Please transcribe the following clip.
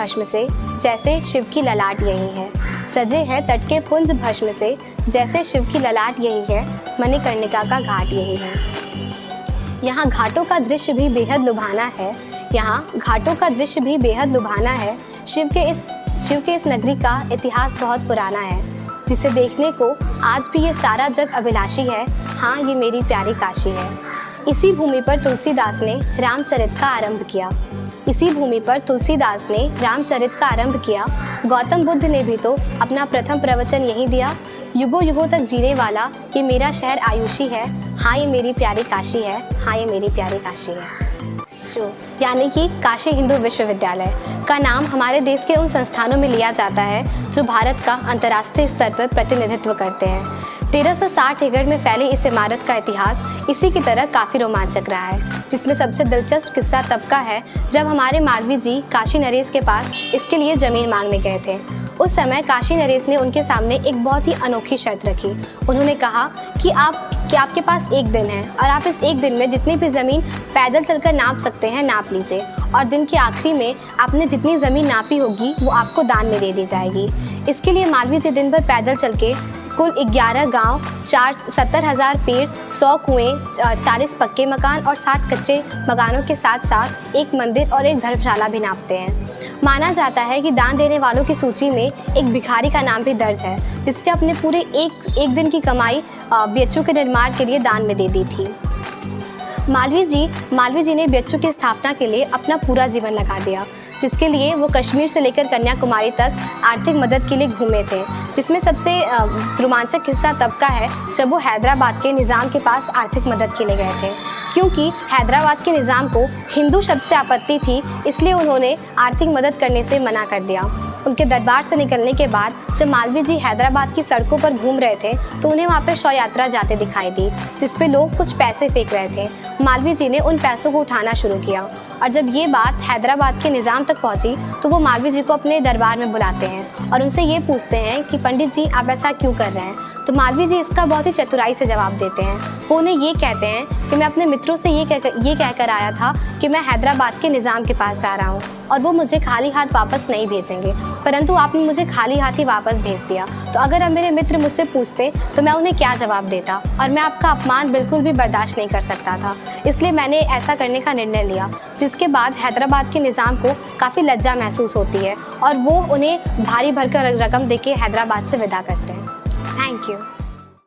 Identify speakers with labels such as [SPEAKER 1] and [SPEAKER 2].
[SPEAKER 1] भस्म से, जैसे शिव की ललाट यही है। सजे हैं तट के पुंज भस्म से, जैसे शिव की ललाट यही है। मणिकर्णिका का घाट यही है। यहाँ घाटों का दृश्य भी बेहद लुभाना है। यहाँ घाटों का दृश्य भी बेहद लुभाना है। शिव के इस नगरी का इतिहास बहुत पुराना है, जिसे देखने को आज भी ये सारा जग अभिलाषी है। हाँ, ये मेरी प्यारी काशी है। इसी भूमि पर तुलसीदास ने रामचरित का आरंभ किया। इसी भूमि पर तुलसीदास ने रामचरित का आरंभ किया। गौतम बुद्ध ने भी तो अपना प्रथम प्रवचन यहीं दिया। युगों युगों तक जीने वाला ये मेरा शहर आयुषी है। हाँ, ये मेरी प्यारी काशी है। हाँ, ये मेरी प्यारी काशी है। यानी कि काशी हिंदू विश्वविद्यालय का नाम हमारे देश के उन संस्थानों में लिया जाता है जो भारत का अंतर्राष्ट्रीय स्तर पर प्रतिनिधित्व करते हैं। 1360 एकड़ में फैली इस इमारत का इतिहास इसी की तरह काफी रोमांचक रहा है, जिसमें सबसे दिलचस्प किस्सा तब का है जब हमारे मालवीय जी काशी नरेश के पास इसके लिए जमीन मांगने गए थे। उस समय काशी नरेश ने उनके सामने एक बहुत ही अनोखी शर्त रखी। उन्होंने कहा कि आपके पास एक दिन है और आप इस एक दिन में जितनी भी ज़मीन पैदल चलकर नाप सकते हैं नाप लीजिए, और दिन के आखिरी में आपने जितनी ज़मीन नापी होगी वो आपको दान में दे दी जाएगी। इसके लिए मालवीय जी दिन भर पैदल चल के कुल 11 गांव, 70,000 पेड़, 100 कुएं, 40 पक्के मकान और 60 कच्चे मकानों के साथ साथ एक मंदिर और एक धर्मशाला भी नापते हैं। माना जाता है कि दान देने वालों की सूची में एक भिखारी का नाम भी दर्ज है, जिसने अपने पूरे एक दिन की कमाई बीएचयू के निर्माण के लिए दान में दे दी थी। मालवीय जी ने बीएचयू की स्थापना के लिए अपना पूरा जीवन लगा दिया, जिसके लिए वो कश्मीर से लेकर कन्याकुमारी तक आर्थिक मदद के लिए घूमे थे। जिसमें सबसे रोमांचक हिस्सा तब का है जब वो हैदराबाद के निज़ाम के पास आर्थिक मदद के लिए गए थे। क्योंकि हैदराबाद के निज़ाम को हिंदू शब्द से आपत्ति थी, इसलिए उन्होंने आर्थिक मदद करने से मना कर दिया। उनके दरबार से निकलने के बाद जब मालवीय जी हैदराबाद की सड़कों पर घूम रहे थे तो उन्हें वहाँ पे शव यात्रा जाते दिखाई दी, जिसपे लोग कुछ पैसे फेंक रहे थे। मालवीय जी ने उन पैसों को उठाना शुरू किया, और जब ये बात हैदराबाद के निज़ाम तक पहुंची तो वो मालवीय जी को अपने दरबार में बुलाते हैं और उनसे ये पूछते हैं कि पंडित जी आप ऐसा क्यों कर रहे हैं। तो मालवीय जी इसका बहुत ही चतुराई से जवाब देते हैं। वो उन्हें ये कहते हैं कि मैं अपने मित्रों से ये कहकर आया था कि मैं हैदराबाद के निज़ाम के पास जा रहा हूँ और वो मुझे खाली हाथ वापस नहीं भेजेंगे, परंतु आपने मुझे खाली हाथ ही वापस भेज दिया। तो अगर अब मेरे मित्र मुझसे पूछते तो मैं उन्हें क्या जवाब देता, और मैं आपका अपमान बिल्कुल भी बर्दाश्त नहीं कर सकता था। इसलिए मैंने ऐसा करने का निर्णय लिया, जिसके बाद हैदराबाद के निज़ाम को काफ़ी लज्जा महसूस होती है और वो उन्हें भारी भरकर रकम देके हैदराबाद से विदा करते हैं। Thank you.